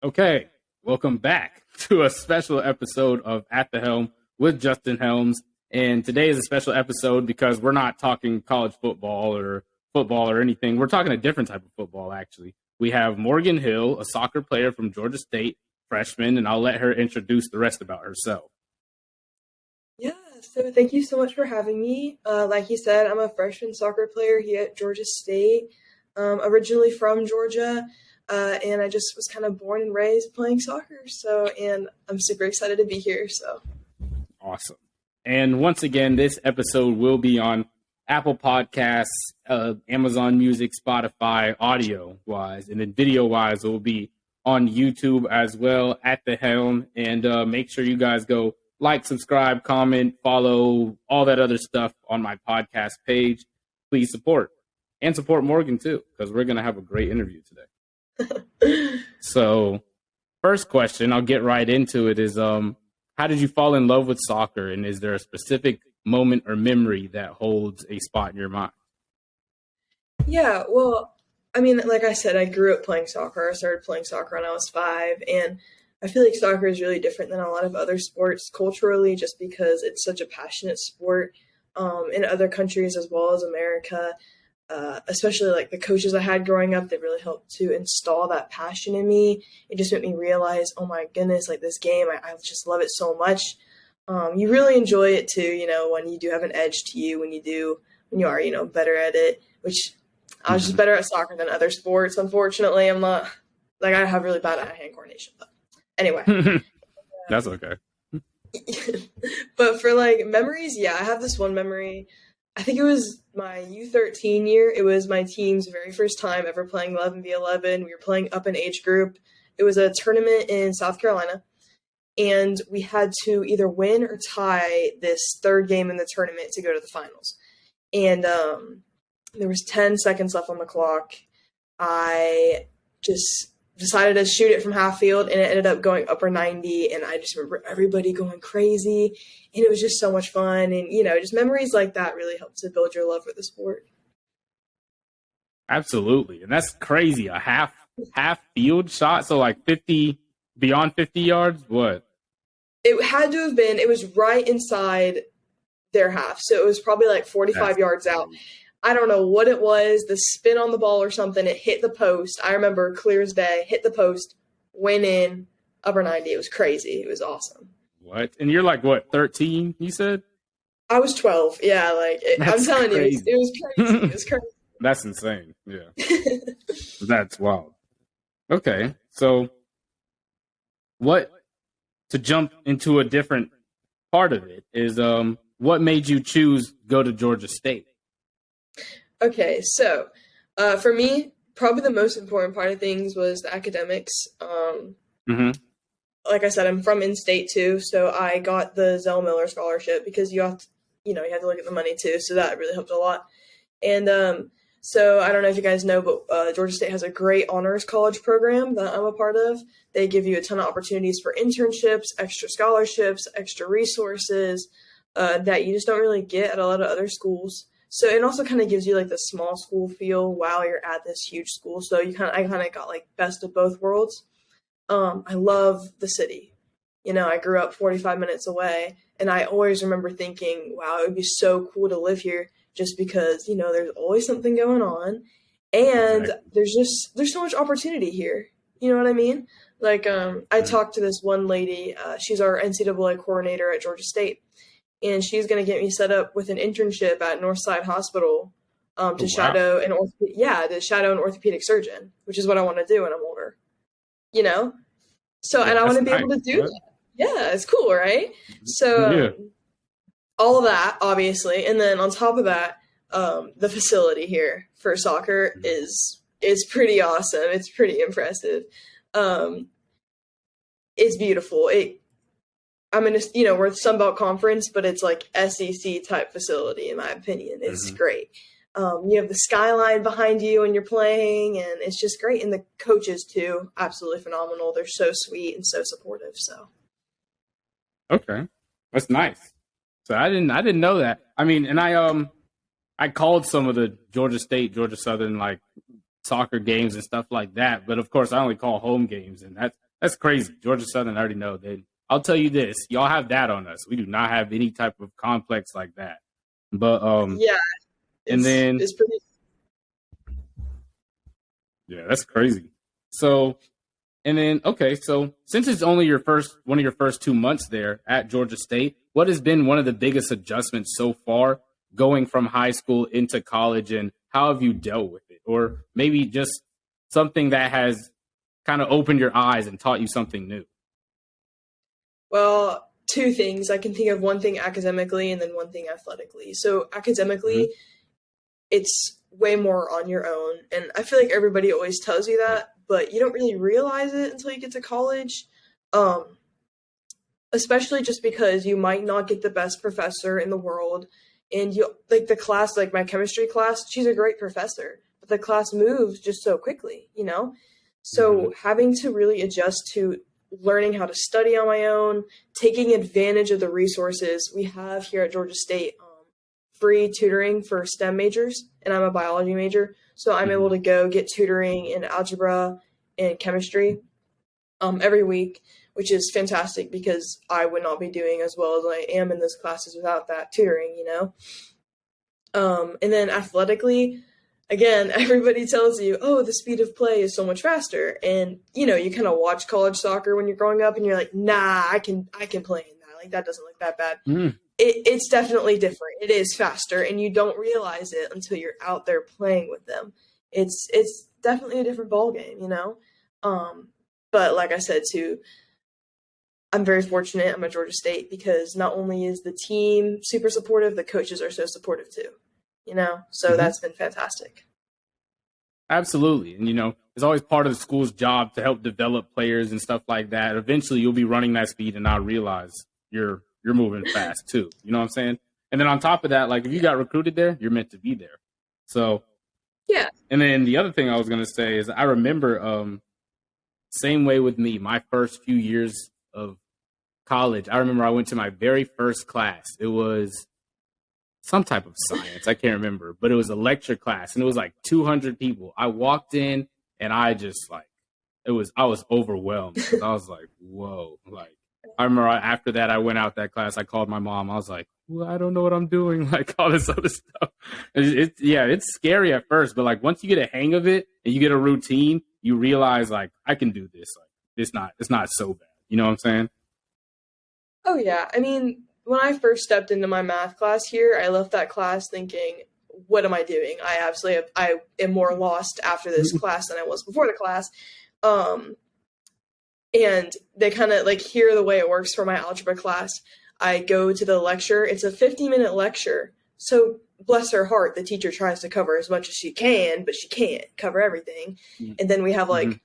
Okay, welcome back to a special episode of At The Helm with Justin Helms. And today is a special episode because we're not talking college football or anything. We're talking a different type of football, actually. We have Morgan Hill, a soccer player from Georgia State, freshman, and I'll let her introduce the rest about herself. Yeah, so thank you so much for having me. Like you said, I'm a freshman soccer player here at Georgia State, originally from Georgia. And I just was kind of born and raised playing soccer. And I'm super excited to be here. So awesome. And once again, this episode will be on Apple Podcasts, Amazon Music, Spotify, audio-wise, and then video-wise, it will be on YouTube as well, At The Helm. And make sure you guys go like, subscribe, comment, follow, all that other stuff on my podcast page. Please support. And support Morgan, too, because we're going to have a great interview today. So, first question, I'll get right into it, is how did you fall in love with soccer, and is there a specific moment or memory that holds a spot in your mind? Yeah, well, I mean, like I said, I grew up playing soccer. I started playing soccer when I was 5, and I feel like soccer is really different than a lot of other sports culturally, just because it's such a passionate sport in other countries as well as America. Especially like the coaches I had growing up, they really helped to install that passion in me. It just made me realize, oh my goodness, like this game, I just love it so much. You really enjoy it too, when you do have an edge to you, when you are, better at it, which I was just better at soccer than other sports. Unfortunately, I'm not, like, I have really bad hand coordination, but anyway. That's okay. But for like memories, yeah, I have this one memory. I think it was my U13 year. It was my team's very first time ever playing 11v11. We were playing up an age group. It was a tournament in South Carolina, and we had to either win or tie this third game in the tournament to go to the finals. And there was 10 seconds left on the clock. I just decided to shoot it from half field, and it ended up going upper 90, and I just remember everybody going crazy, and it was just so much fun. And just memories like that really help to build your love for the sport. Absolutely. And that's crazy, a half field shot, so like 50, beyond 50 yards. What it had to have been, it was right inside their half, so it was probably like 45 yards out. I don't know what it was, the spin on the ball or something. It hit the post. I remember clear as day, hit the post, went in, upper 90. It was crazy. It was awesome. What? And you're like, what, 13, you said? I was 12. Yeah, I'm telling you, it was crazy. It was crazy. That's insane. Yeah. That's wild. Okay. So to jump into a different part of it is what made you choose go to Georgia State? Okay, so for me, probably the most important part of things was the academics. Like I said, I'm from in-state too, so I got the Zell Miller scholarship because you have to look at the money too, so that really helped a lot. And so I don't know if you guys know, but Georgia State has a great honors college program that I'm a part of. They give you a ton of opportunities for internships, extra scholarships, extra resources that you just don't really get at a lot of other schools. So it also kind of gives you like the small school feel while you're at this huge school. So I kind of got like best of both worlds. I love the city. I grew up 45 minutes away, and I always remember thinking, wow, it would be so cool to live here just because, there's always something going on, and there's so much opportunity here. You know what I mean? Like, I talked to this one lady, she's our NCAA coordinator at Georgia State. And she's going to get me set up with an internship at Northside Hospital to shadow an orthopedic surgeon, which is what I want to do when I'm older. So, and I want to be able to do that. Yeah, it's cool, right? So all of that, obviously. And then on top of that, the facility here for soccer is pretty awesome. It's pretty impressive. It's beautiful. I'm in we're the Sun Belt Conference, but it's like SEC type facility, in my opinion. It's great. You have the skyline behind you when you're playing, and it's just great. And the coaches too, absolutely phenomenal. They're so sweet and so supportive. So, okay, that's nice. So I didn't know that. I mean, and I called some of the Georgia State, Georgia Southern like soccer games and stuff like that, but of course I only call home games, and that's That's crazy. Georgia Southern, I already know. I'll tell you this. Y'all have that on us. We do not have any type of complex like that. But Yeah, and then it's pretty. yeah, that's crazy. So and then okay, so since it's only one of your first 2 months there at Georgia State, what has been one of the biggest adjustments so far going from high school into college, and how have you dealt with it? Or maybe just something that has kind of opened your eyes and taught you something new. Well, two things. I can think of one thing academically and then one thing athletically. So academically, it's way more on your own. And I feel like everybody always tells you that, but you don't really realize it until you get to college. Especially just because you might not get the best professor in the world. And you like the class, like my chemistry class, she's a great professor, but the class moves just so quickly, you know? So having to really adjust to learning how to study on my own, taking advantage of the resources we have here at Georgia State, free tutoring for STEM majors, and I'm a biology major, so I'm able to go get tutoring in algebra and chemistry every week, which is fantastic because I would not be doing as well as I am in those classes without that tutoring, you know? And then athletically, again, everybody tells you, oh, the speed of play is so much faster. And, you know, you kind of watch college soccer when you're growing up and you're like, nah, I can play in that. Like, that doesn't look that bad. It's definitely different. It is faster, and you don't realize it until you're out there playing with them. It's definitely a different ballgame, you know? But like I said, too, I'm very fortunate I'm at Georgia State because not only is the team super supportive, the coaches are so supportive too, you know? So that's been fantastic. Absolutely. And, you know, it's always part of the school's job to help develop players and stuff like that. Eventually you'll be running that speed and not realize you're moving fast too. You know what I'm saying? And then on top of that, like if you got recruited there, you're meant to be there. So, yeah. And then the other thing I was going to say is I remember, same way with me, my first few years of college, I remember I went to my very first class. It was some type of science. I can't remember, but it was a lecture class and it was like 200 people. I walked in and I just like, I was overwhelmed because I was like, whoa. Like, I remember after that, I went out that class. I called my mom. I was like, well, I don't know what I'm doing. Like all this other stuff. It's scary at first, but like once you get a hang of it and you get a routine, you realize like I can do this. Like it's not so bad. You know what I'm saying? Oh yeah. I mean, when I first stepped into my math class here, I left that class thinking, what am I doing? I am more lost after this class than I was before the class. And they kind of like hear the way it works for my algebra class. I go to the lecture. It's a 50-minute lecture. So bless her heart, the teacher tries to cover as much as she can, but she can't cover everything. And then we have like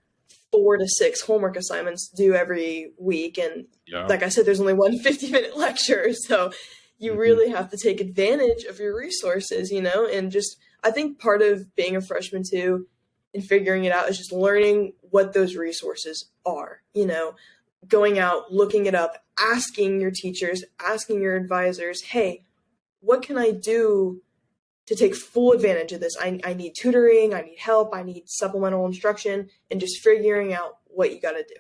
4 to 6 homework assignments due every week. And like I said, there's only one 50-minute lecture. So you really have to take advantage of your resources, you know, and just, I think part of being a freshman too and figuring it out is just learning what those resources are, you know, going out, looking it up, asking your teachers, asking your advisors, hey, what can I do to take full advantage of this? I need tutoring, I need help, I need supplemental instruction, and just figuring out what you got to do.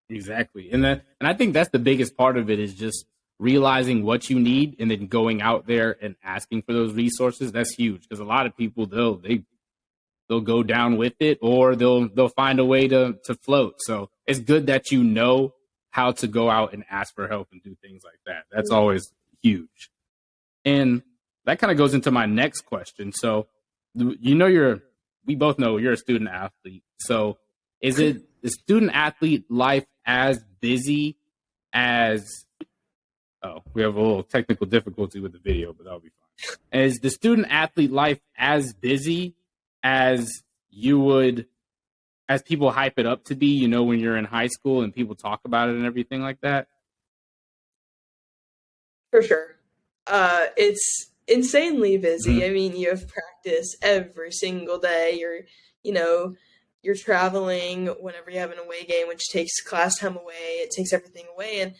Exactly. And I think that's the biggest part of it is just realizing what you need and then going out there and asking for those resources. That's huge because a lot of people, they'll go down with it or they'll find a way to float. So it's good that you know how to go out and ask for help and do things like that. That's always huge. And that kind of goes into my next question. So, you know, we both know you're a student athlete. So is it the student athlete life as busy as, we have a little technical difficulty with the video, but that'll be fine. Is the student athlete life as busy as as people hype it up to be, you know, when you're in high school and people talk about it and everything like that? For sure. It's insanely busy. I mean, you have practice every single day. You're traveling whenever you have an away game, which takes class time away. It takes everything away. And,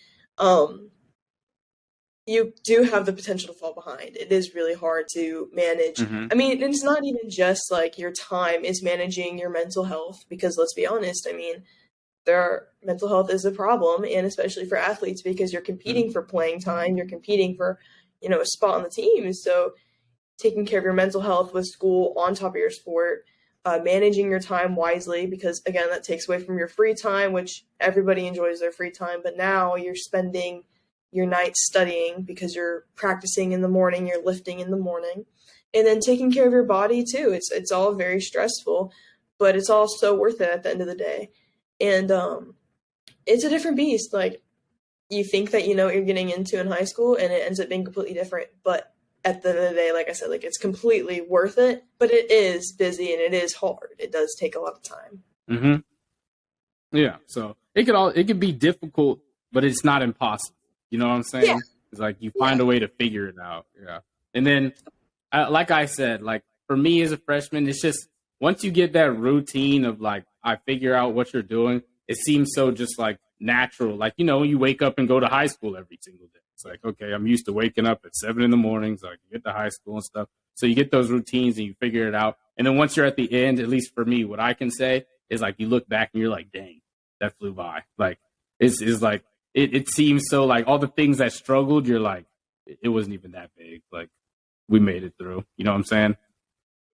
you do have the potential to fall behind. It is really hard to manage. I mean, it's not even just like your time, it's managing your mental health because let's be honest, I mean, mental health is a problem, and especially for athletes, because you're competing for playing time, you're competing for, a spot on the team. So taking care of your mental health with school on top of your sport, managing your time wisely, because again, that takes away from your free time, which everybody enjoys their free time, but now you're spending your nights studying because you're practicing in the morning, you're lifting in the morning, and then taking care of your body too. It's all very stressful, but it's all so worth it at the end of the day. And it's a different beast. Like, you think that you know what you're getting into in high school, and it ends up being completely different. But at the end of the day, like I said, like, it's completely worth it, but it is busy and it is hard. It does take a lot of time. Mm-hmm. Yeah. So it could be difficult, but it's not impossible. You know what I'm saying? Yeah. It's like you find a way to figure it out. Yeah. And then, like I said, like for me as a freshman, it's just once you get that routine of like, I figure out what you're doing, it seems so just like natural. Like, you wake up and go to high school every single day. It's like, okay, I'm used to waking up at 7 a.m. So I can get to high school and stuff. So you get those routines and you figure it out. And then once you're at the end, at least for me, what I can say is like, you look back and you're like, dang, that flew by. Like, it's like, it seems so like all the things that struggled, you're like, it wasn't even that big. Like, we made it through. You know what I'm saying?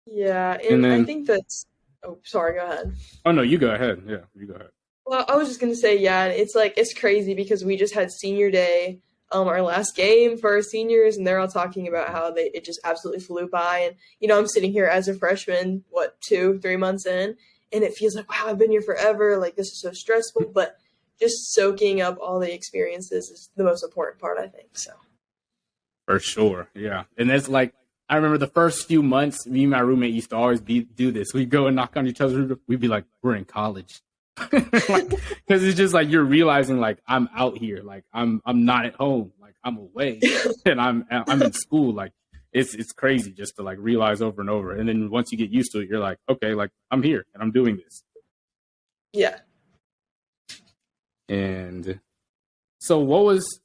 Yeah. And then, I think that's, oh, sorry, go ahead. Oh, no, you go ahead. Yeah, you go ahead. Well, I was just going to say, yeah, it's like, it's crazy because we just had senior day, our last game for our seniors, and they're all talking about how it just absolutely flew by. And, I'm sitting here as a freshman, 2-3 months in, and it feels like, wow, I've been here forever. Like, this is so stressful, but just soaking up all the experiences is the most important part, I think. So. For sure. Yeah. And it's like, I remember the first few months, me and my roommate used to always do this. We'd go and knock on each other's roof. We'd be like, we're in college. Because it's just like you're realizing like I'm out here, like I'm not at home, like I'm away, and I'm in school. Like it's crazy just to like realize over and over. And then once you get used to it, you're like, okay, like I'm here and I'm doing this. Yeah. And so, what was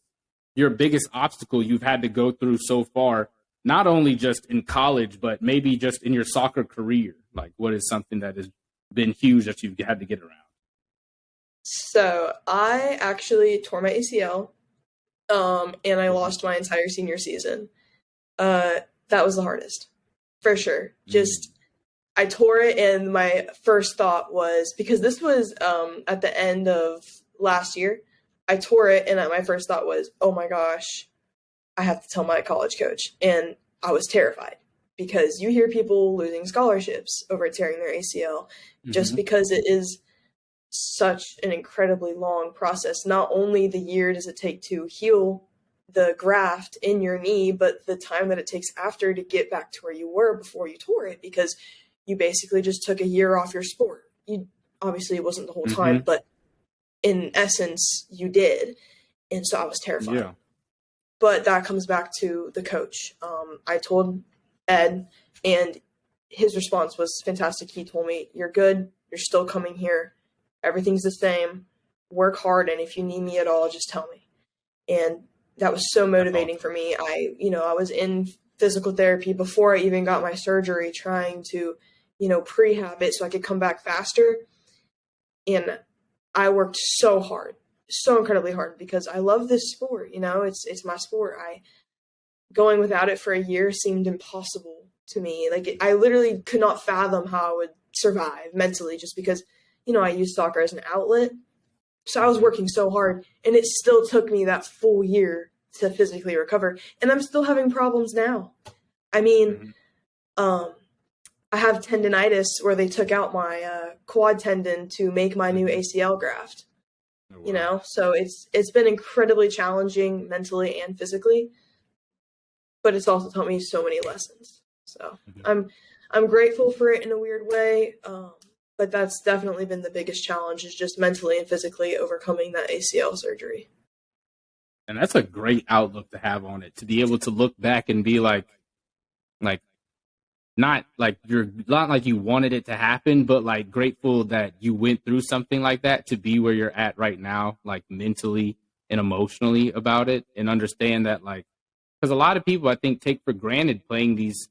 your biggest obstacle you've had to go through so far? Not only just in college, but maybe just in your soccer career. Like, what is something that has been huge that you've had to get around? So I actually tore my ACL, and I lost my entire senior season. That was the hardest, for sure. Just, I tore it, and my first thought was, because this was at the end of last year, I tore it, and my first thought was, oh my gosh, I have to tell my college coach. And I was terrified, because you hear people losing scholarships over tearing their ACL, just because it is such an incredibly long process. Not only the year does it take to heal the graft in your knee, but the time that it takes after to get back to where you were before you tore it, because you basically just took a year off your sport. You obviously, it wasn't the whole time, but in essence you did. And so I was terrified. Yeah. But that comes back to the coach. I told Ed, and his response was fantastic. He told me, you're good, you're still coming here, everything's the same, work hard, and if you need me at all, just tell me. And that was so motivating for me. I was in physical therapy before I even got my surgery, trying to, prehab it so I could come back faster. And I worked so hard, so incredibly hard, because I love this sport. It's my sport. Going without it for a year seemed impossible to me. Like, I literally could not fathom how I would survive mentally, just because I used soccer as an outlet. So I was working so hard, and it still took me that full year to physically recover. And I'm still having problems now. I mean, I have tendonitis where they took out my quad tendon to make my new ACL graft. Oh, wow. So it's been incredibly challenging mentally and physically, but it's also taught me so many lessons. So I'm grateful for it in a weird way. But that's definitely been the biggest challenge, is just mentally and physically overcoming that ACL surgery. And that's a great outlook to have on it, to be able to look back and be like not like you wanted it to happen, but like grateful that you went through something like that to be where you're at right now, like mentally and emotionally about it, and understand that, like, because a lot of people, I think, take for granted playing these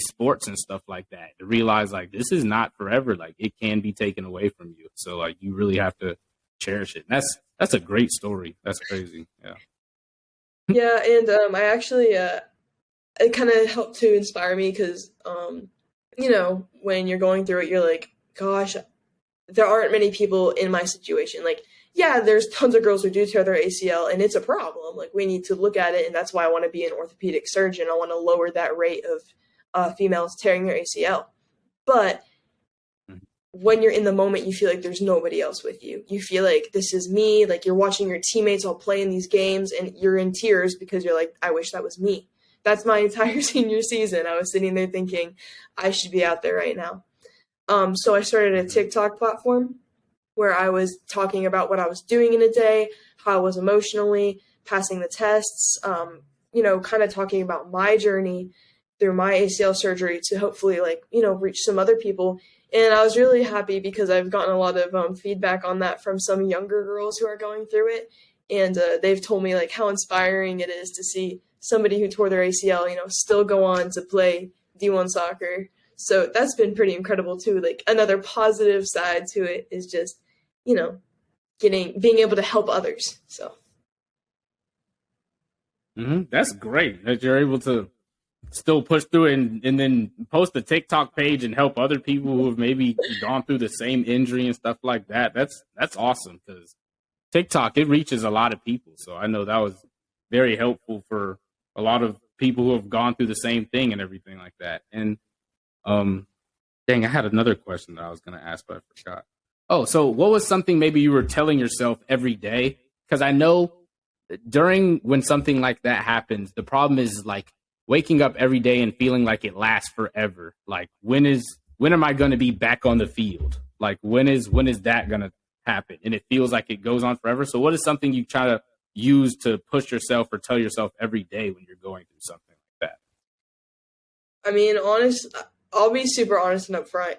sports and stuff like that, to realize like this is not forever. Like, it can be taken away from you. So like you really have to cherish it. And that's a great story. That's crazy. Yeah. Yeah, and I actually it kind of helped to inspire me because you know, when you're going through it, you're like, gosh, there aren't many people in my situation. Like, yeah, there's tons of girls who do tear their ACL, and it's a problem. Like, we need to look at it, and that's why I want to be an orthopedic surgeon. I want to lower that rate of females tearing their ACL. But when you're in the moment, you feel like there's nobody else with you. You feel like this is me. Like, you're watching your teammates all play in these games, and you're in tears because you're like, I wish that was me. That's my entire senior season. I was sitting there thinking, I should be out there right now. So I started a TikTok platform where I was talking about what I was doing in a day, how I was emotionally, passing the tests, you know, kind of talking about my journey through my ACL surgery to hopefully, like, you know, reach some other people. And I was really happy because I've gotten a lot of feedback on that from some younger girls who are going through it. And they've told me, like, how inspiring it is to see somebody who tore their ACL, you know, still go on to play D1 soccer. So that's been pretty incredible too. Like, another positive side to it is just, you know, being able to help others. So. That's great that you're able to still push through it and then post a TikTok page and help other people who have maybe gone through the same injury and stuff like that. That's awesome because TikTok, it reaches a lot of people. So I know that was very helpful for a lot of people who have gone through the same thing and everything like that. And dang, I had another question that I was going to ask, but I forgot. Oh, so what was something maybe you were telling yourself every day? Because I know when something like that happens, the problem is like waking up every day and feeling like it lasts forever. Like when am I going to be back on the field? Like when is that going to happen? And it feels like it goes on forever. So what is something you try to use to push yourself or tell yourself every day when you're going through something like that? I mean, I'll be super honest and upfront.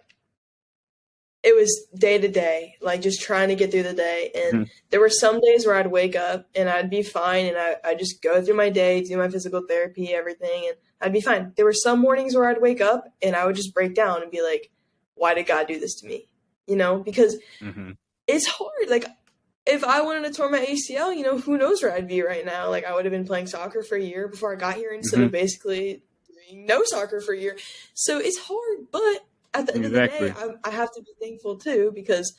It was day to day, like just trying to get through the day. And there were some days where I'd wake up and I'd be fine. And I'd just go through my day, do my physical therapy, everything. And I'd be fine. There were some mornings where I'd wake up and I would just break down and be like, why did God do this to me? You know, because it's hard. Like, if I wouldn't have torn my ACL, you know, who knows where I'd be right now? Like, I would have been playing soccer for a year before I got here instead of basically doing no soccer for a year. So it's hard, but at the end of the day, I have to be thankful too because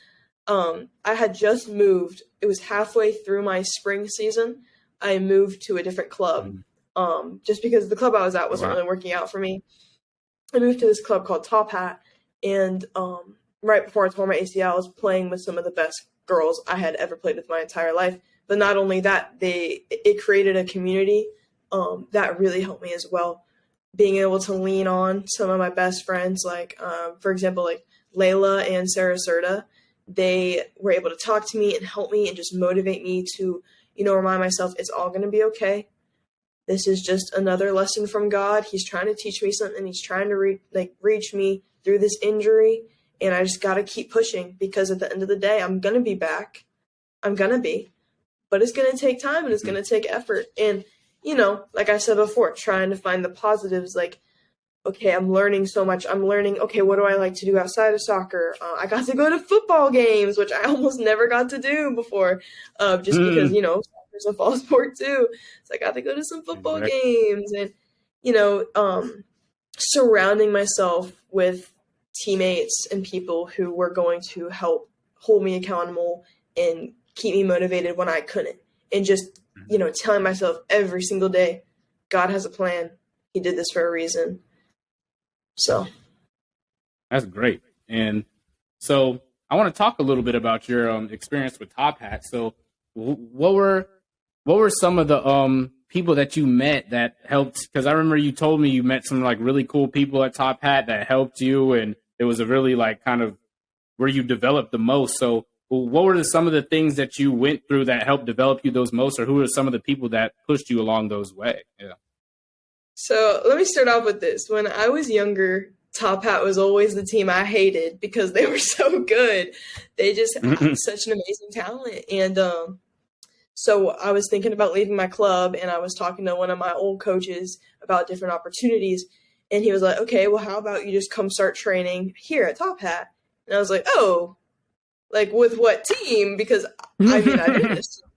I had just moved. It was halfway through my spring season. I moved to a different club just because the club I was at wasn't really working out for me. I moved to this club called Top Hat, and right before I tore my ACL, I was playing with some of the best girls I had ever played with my entire life. But not only that, it created a community that really helped me as well. Being able to lean on some of my best friends, like, for example, like Layla and Sarah Serta, they were able to talk to me and help me and just motivate me to, you know, remind myself it's all going to be okay. This is just another lesson from God. He's trying to teach me something. He's trying to reach me through this injury. And I just got to keep pushing because at the end of the day, I'm going to be back. I'm going to be. But it's going to take time and it's going to take effort. And, you know, like I said before, trying to find the positives, like, okay, I'm learning so much. I'm learning, okay, what do I like to do outside of soccer? I got to go to football games, which I almost never got to do before, just because, you know, soccer's a fall sport too. So I got to go to some football games and, you know, surrounding myself with teammates and people who were going to help hold me accountable and keep me motivated when I couldn't. And just, you know, telling myself every single day, God has a plan. He did this for a reason. So that's great. And so I want to talk a little bit about your experience with Top Hat. So what were some of the people that you met that helped? Because I remember you told me you met some like really cool people at Top Hat that helped you, and it was a really like kind of where you developed the most. So what were some of the things that you went through that helped develop you those most, or who are some of the people that pushed you along those way? Yeah. So let me start off with this. When I was younger, Top Hat was always the team I hated because they were so good. They just had such an amazing talent. And so I was thinking about leaving my club, and I was talking to one of my old coaches about different opportunities. And he was like, okay, well, how about you just come start training here at Top Hat? And I was like, oh, like with what team? Because I mean, I didn't assume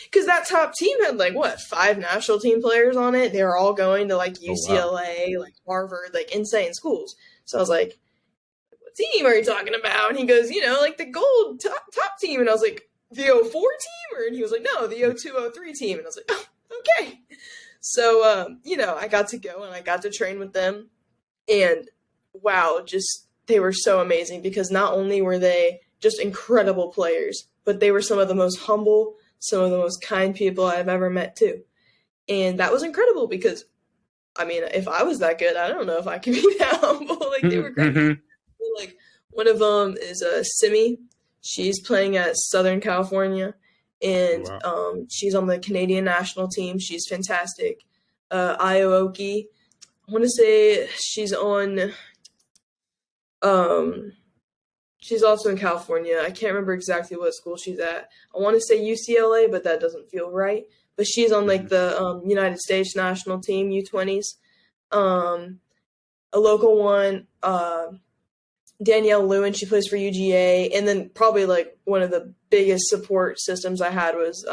because that top team had like what 5 national team players on it. They were all going to like UCLA, like Harvard, like insane schools. So I was like, "What team are you talking about?" And he goes, like the gold top team. And I was like, the 04 team, and he was like, no, the 02-03 team. And I was like, oh, okay. So I got to go and I got to train with them, and wow, just they were so amazing because not only were they just incredible players, but they were some of the most humble, some of the most kind people I've ever met too. And that was incredible because, I mean, if I was that good, I don't know if I could be that humble. Like, they were great. Mm-hmm. Like, one of them is Simi. She's playing at Southern California, and she's on the Canadian national team. She's fantastic. Ioki, I want to say she's on she's also in California. I can't remember exactly what school she's at. I want to say UCLA, but that doesn't feel right. But she's on like the United States national team, U20s. A local one, Danielle Lewin, she plays for UGA. And then probably like one of the biggest support systems I had was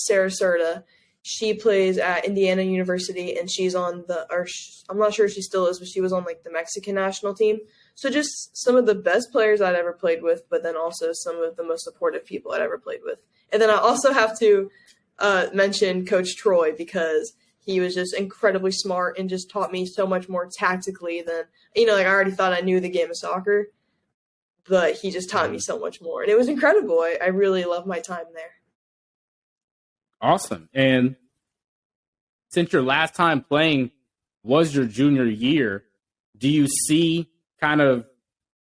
Sarah Serta. She plays at Indiana University, and she's on I'm not sure if she still is, but she was on like the Mexican national team. So just some of the best players I'd ever played with, but then also some of the most supportive people I'd ever played with. And then I also have to mention Coach Troy, because he was just incredibly smart and just taught me so much more tactically than, like I already thought I knew the game of soccer, but he just taught me so much more. And it was incredible. I really loved my time there. Awesome. And since your last time playing was your junior year, do you see kind of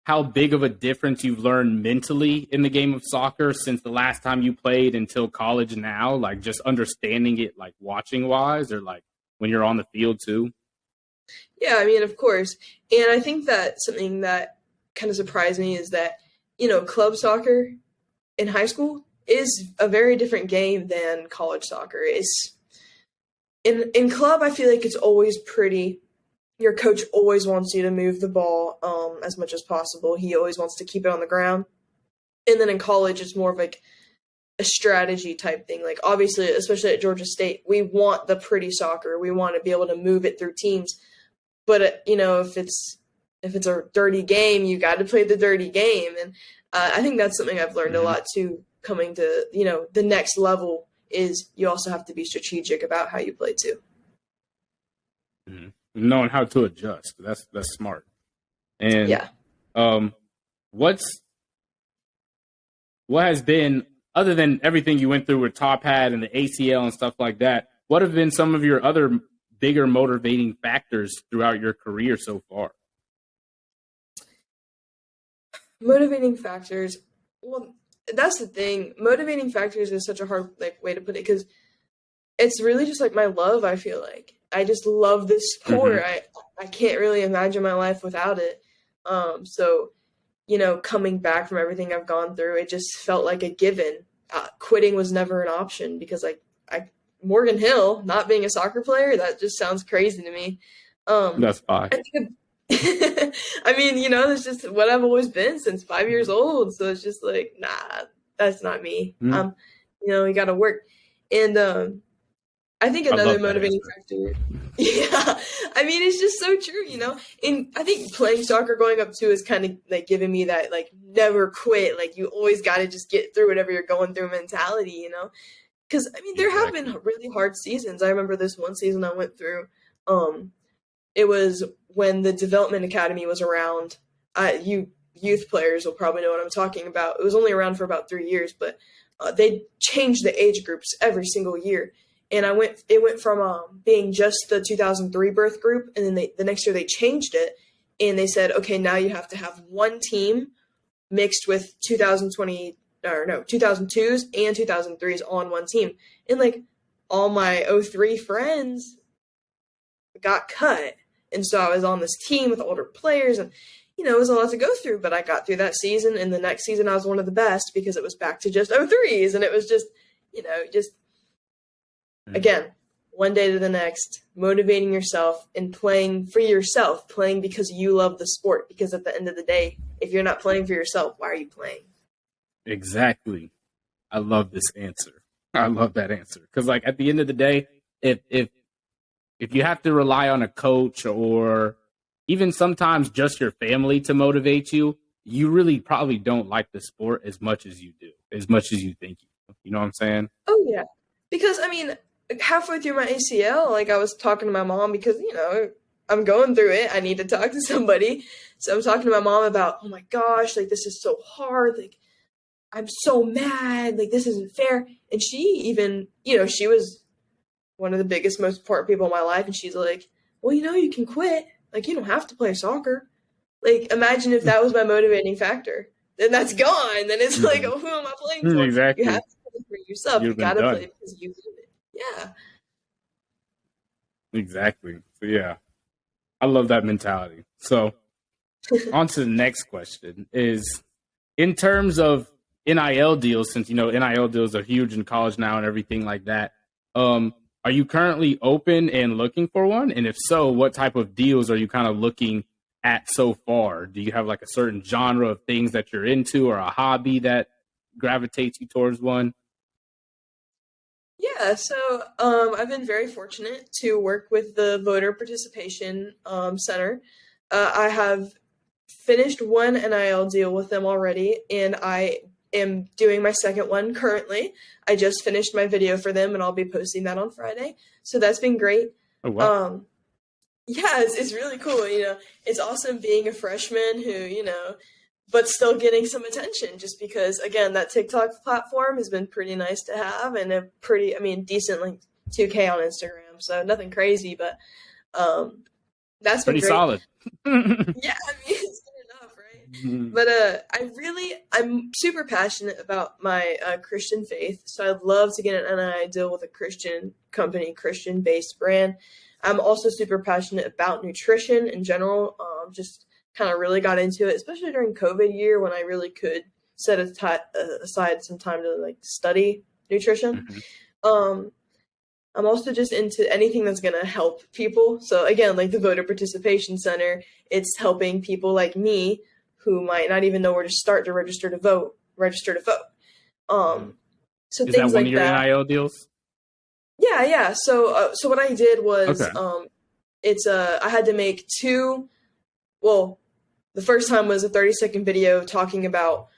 how big of a difference you've learned mentally in the game of soccer since the last time you played until college now? Like just understanding it, like watching wise, or like when you're on the field too? Yeah, I mean, of course. And I think that something that kind of surprised me is that, club soccer in high school is a very different game than college soccer. It's in club, I feel like it's always pretty. Your coach always wants you to move the ball as much as possible. He always wants to keep it on the ground. And then in college, it's more of like a strategy type thing. Like obviously, especially at Georgia State, we want the pretty soccer. We want to be able to move it through teams. But if it's a dirty game, you got to play the dirty game. And I think that's something I've learned a lot too, coming to, the next level is you also have to be strategic about how you play too. Mm-hmm. Knowing how to adjust. That's smart. And yeah. What has been, other than everything you went through with Top Hat and the ACL and stuff like that, what have been some of your other bigger motivating factors throughout your career so far? Motivating factors. Well, that's the thing. Motivating factors is such a hard way to put it, because it's really just like my love. I feel like I just love this sport. I can't really imagine my life without it. So, coming back from everything I've gone through, it just felt like a given. Quitting was never an option, because Morgan Hill, not being a soccer player, that just sounds crazy to me. That's fine. I mean, it's just what I've always been since 5 years old. So it's just like, nah, that's not me. You got to work. And I think another motivating factor. Yeah. I mean, it's just so true, And I think playing soccer growing up too is kind of like giving me that like never quit. Like you always got to just get through whatever you're going through mentality, Because I mean, there have been really hard seasons. I remember this one season I went through. It was when the development academy was around. You youth players will probably know what I'm talking about. It was only around for about 3 years, but they changed the age groups every single year. And it went from being just the 2003 birth group, and then the next year they changed it, and they said, okay, now you have to have one team mixed with 2002s and 2003s on one team. And like all my 03 friends got cut. And so I was on this team with older players, and it was a lot to go through, but I got through that season, and the next season I was one of the best because it was back to just 03s, and it was just, again, one day to the next, motivating yourself and playing for yourself, playing because you love the sport, because at the end of the day, if you're not playing for yourself, why are you playing? Exactly. I love this answer. I love that answer because, like, at the end of the day, if you have to rely on a coach or even sometimes just your family to motivate you, you really probably don't like the sport as much as you do, as much as you think you do. You know what I'm saying? Oh yeah, because I mean, halfway through my ACL, like I was talking to my mom because I'm going through it. I need to talk to somebody, so I'm talking to my mom about, oh my gosh, like this is so hard. Like I'm so mad. Like this isn't fair. And she even, she was one of the biggest, most important people in my life, and she's like, well, you can quit. Like you don't have to play soccer. Like imagine if that was my motivating factor. Then that's gone. Then it's like, oh, who am I playing for? You have Exactly. to play for yourself. You You've been gotta done. play because you do it. Yeah. Exactly. So yeah, I love that mentality. So on to the next question is in terms of NIL deals, since NIL deals are huge in college now and everything like that. Are you currently open and looking for one? And if so, what type of deals are you kind of looking at so far? Do you have like a certain genre of things that you're into or a hobby that gravitates you towards one? Yeah, so I've been very fortunate to work with the Voter Participation Center. I have finished one NIL deal with them already, and I am doing my second one currently. I just finished my video for them, and I'll be posting that on Friday. So that's been great. Oh, wow. Yeah, it's really cool. It's awesome being a freshman who, but still getting some attention just because, again, that TikTok platform has been pretty nice to have and decent, like 2K on Instagram. So nothing crazy, but that's been Pretty great. solid. Yeah, it's good enough, right? But I'm super passionate about my Christian faith, so I'd love to get an NIL deal with a Christian company, Christian-based brand. I'm also super passionate about nutrition in general. Just kind of really got into it, especially during COVID year when I really could set aside some time to like study nutrition. I'm also just into anything that's going to help people. So again, like the Voter Participation Center, it's helping people like me who might not even know where to start to register to vote. So Is things that one like of your that. NIL deals? Yeah. So what I did was, Okay. I had to make two. Well, the first time was a 30-second video talking about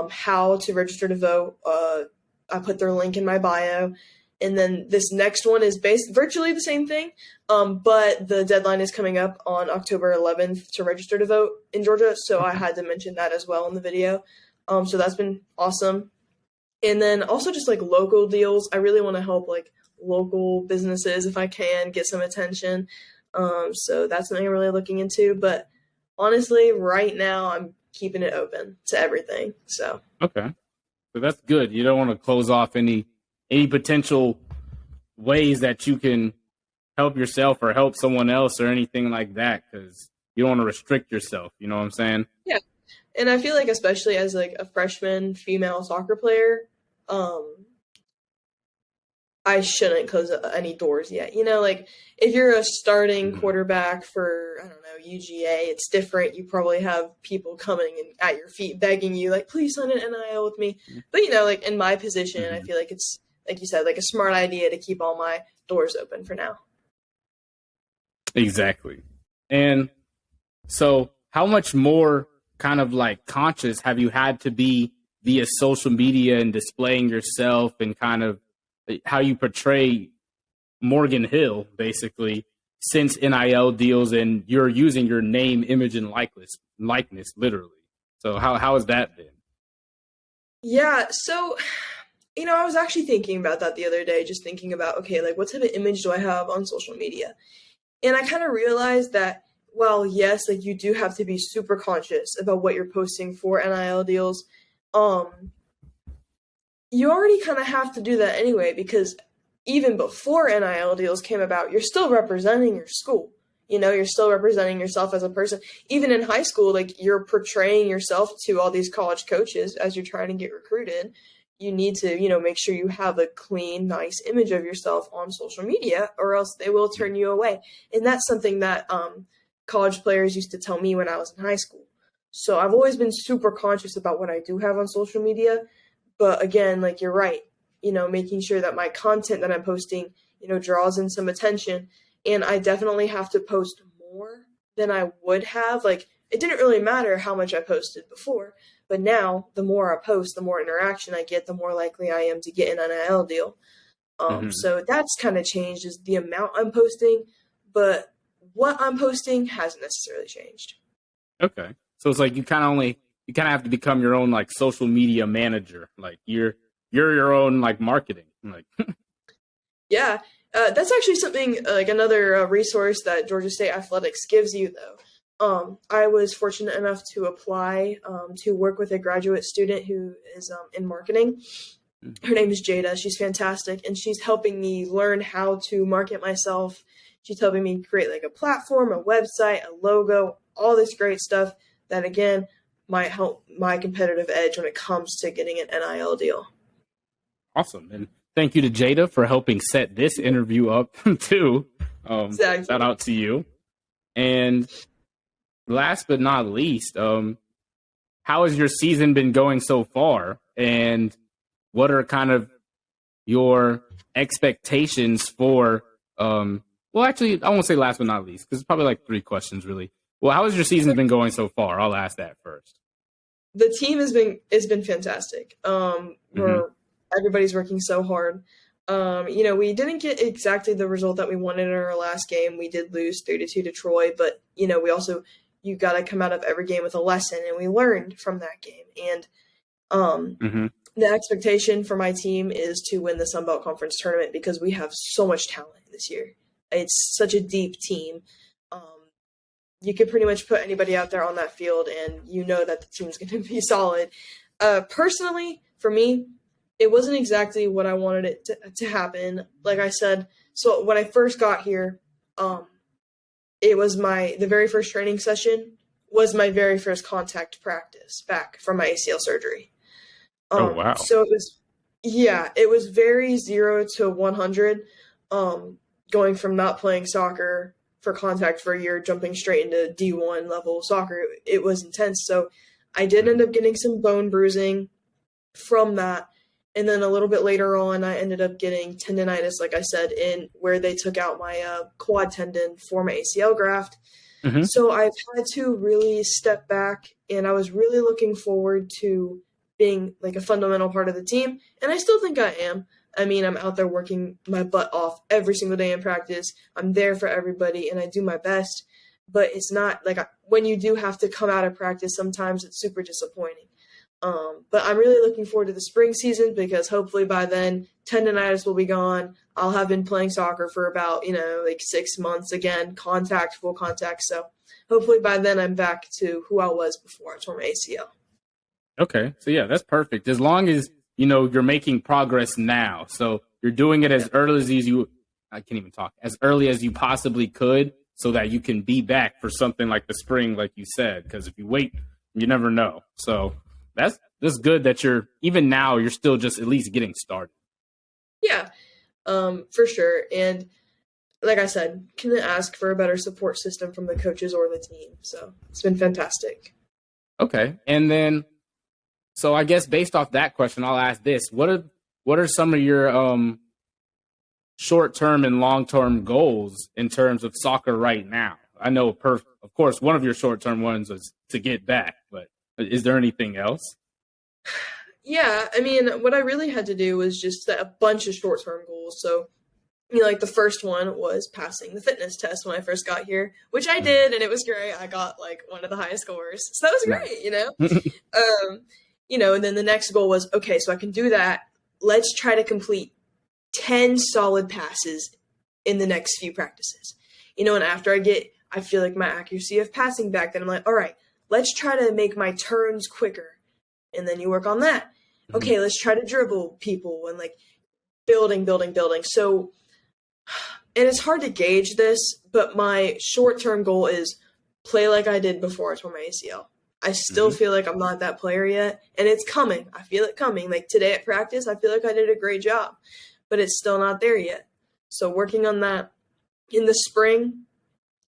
how to register to vote. I put their link in my bio. And then this next one is based virtually the same thing, but the deadline is coming up on October 11th to register to vote in Georgia. So I had to mention that as well in the video. So that's been awesome. And then also just like local deals. I really want to help like local businesses if I can get some attention. So that's something I'm really looking into. But honestly, right now I'm keeping it open to everything. So Okay. So that's good. You don't want to close off any potential ways that you can help yourself or help someone else or anything like that because you don't want to restrict yourself. You know what I'm saying? yeah. And I feel like especially as like a freshman female soccer player, I shouldn't close any doors yet. Like if you're a starting quarterback for, I don't know, UGA, it's different. You probably have people coming and at your feet begging you, like, please sign an NIL with me. But, like in my position, I feel like it's, like you said, like a smart idea to keep all my doors open for now. Exactly. And so how much more kind of like conscious have you had to be via social media and displaying yourself and kind of how you portray Morgan Hill, basically, since NIL deals and you're using your name, image, and likeness, literally. So how has that been? Yeah, so I was actually thinking about that the other day, just thinking about, okay, like what type of image do I have on social media? And I kind of realized that, well, yes, like you do have to be super conscious about what you're posting for NIL deals. You already kind of have to do that anyway, because even before NIL deals came about, you're still representing your school. You're still representing yourself as a person. Even in high school, like you're portraying yourself to all these college coaches as you're trying to get recruited. You need to, make sure you have a clean, nice image of yourself on social media, or else they will turn you away. And that's something that college players used to tell me when I was in high school. So I've always been super conscious about what I do have on social media. But again, like you're right, making sure that my content that I'm posting, draws in some attention. And I definitely have to post more than I would have. Like, it didn't really matter how much I posted before, but now the more I post, the more interaction I get, the more likely I am to get an NIL deal. So that's kind of changed, is the amount I'm posting, but what I'm posting hasn't necessarily changed. Okay. So it's like you kind of have to become your own like social media manager. Like you're your own like marketing. Like Yeah. That's actually something like another resource that Georgia State Athletics gives you, though. I was fortunate enough to apply to work with a graduate student who is in marketing. Her name is Jada. She's fantastic, and she's helping me learn how to market myself. She's helping me create like a platform, a website, a logo, all this great stuff that, again, might help my competitive edge when it comes to getting an NIL deal. Awesome. And thank you to Jada for helping set this interview up too. Exactly. Shout out to you. And last but not least, how has your season been going so far? And what are kind of your expectations for, well, actually, I won't say last but not least, because it's probably like 3 questions, really. Well, how has your season been going so far? I'll ask that first. The team has been fantastic. Everybody's working so hard. We didn't get exactly the result that we wanted in our last game. We did lose 3-2 to Troy, but you got to come out of every game with a lesson, and we learned from that game. And the expectation for my team is to win the Sun Belt Conference tournament because we have so much talent this year. It's such a deep team. You could pretty much put anybody out there on that field, and that the team's going to be solid. Personally, for me, it wasn't exactly what I wanted it to happen. Like I said, so when I first got here, it was the very first training session was my very first contact practice back from my ACL surgery. Oh, wow. So it was very 0 to 100, going from not playing soccer for contact for a year, jumping straight into D1 level soccer. It was intense. So I did end up getting some bone bruising from that. And then a little bit later on, I ended up getting tendonitis, like I said, in where they took out my quad tendon for my ACL graft. So I've had to really step back, and I was really looking forward to being like a fundamental part of the team. And I still think I am. I mean, I'm out there working my butt off every single day in practice. I'm there for everybody, and I do my best. But it's not like when you do have to come out of practice, sometimes it's super disappointing. But I'm really looking forward to the spring season because hopefully by then tendonitis will be gone. I'll have been playing soccer for about, 6 months again, full contact. So hopefully by then I'm back to who I was before I tore my ACL. Okay. So yeah, that's perfect. As long as, you're making progress now. So you're doing it as early as early as you possibly could so that you can be back for something like the spring, like you said, because if you wait, you never know. So that's good that you're still just at least getting started. Yeah, for sure. And like I said, couldn't ask for a better support system from the coaches or the team. So it's been fantastic. Okay. And then, so I guess based off that question, I'll ask this. What are some of your short-term and long-term goals in terms of soccer right now? I know, of course, one of your short-term ones is to get back, but is there anything else? Yeah, I mean, what I really had to do was just set a bunch of short-term goals. So, like the first one was passing the fitness test when I first got here, which I did, and it was great. I got like one of the highest scores. So that was great, and then the next goal was, okay, so I can do that. Let's try to complete 10 solid passes in the next few practices. And after I feel like my accuracy of passing back, then I'm like, all right, let's try to make my turns quicker. And then you work on that. Okay, let's try to dribble people and like building. So, and it's hard to gauge this, but my short-term goal is play like I did before I tore my ACL. I still feel like I'm not that player yet, and it's coming. I feel it coming. Like today at practice, I feel like I did a great job, but it's still not there yet. So working on that in the spring,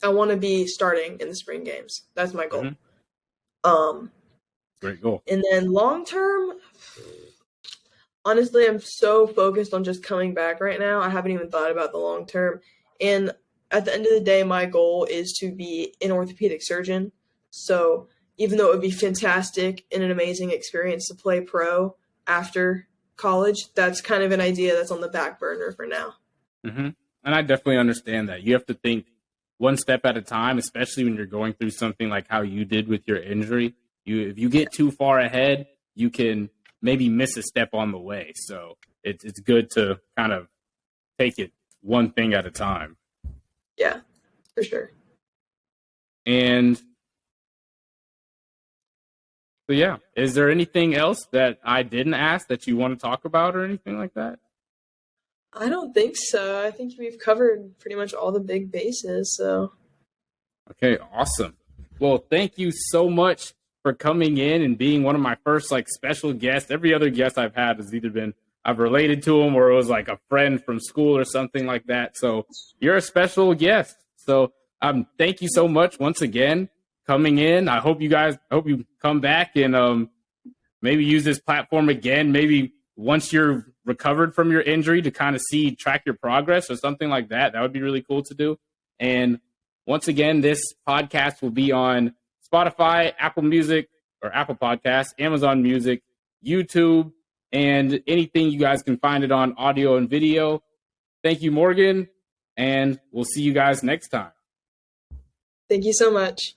I want to be starting in the spring games. That's my goal. Great goal. And then long term, honestly, I'm so focused on just coming back right now. I haven't even thought about the long term. And at the end of the day, my goal is to be an orthopedic surgeon. So even though it would be fantastic and an amazing experience to play pro after college, that's kind of an idea that's on the back burner for now. Mm-hmm. And I definitely understand that. You have to think one step at a time, especially when you're going through something like how you did with your injury. If you get too far ahead, you can maybe miss a step on the way. So it's good to kind of take it one thing at a time. Yeah, for sure. And so, yeah, is there anything else that I didn't ask that you want to talk about or anything like that? I don't think so. I think we've covered pretty much all the big bases. So, okay, awesome. Well, thank you so much for coming in and being one of my first special guests. Every other guest I've had has either been I've related to them or it was like a friend from school or something like that. So you're a special guest. So thank you so much once again coming in. I hope you come back and maybe use this platform again. Maybe once you're recovered from your injury to kind of track your progress or something like that. That would be really cool to do. And once again, this podcast will be on Spotify, Apple Music or Apple Podcasts, Amazon Music, YouTube, and anything you guys can find it on audio and video. Thank you, Morgan, and we'll see you guys next time. Thank you so much.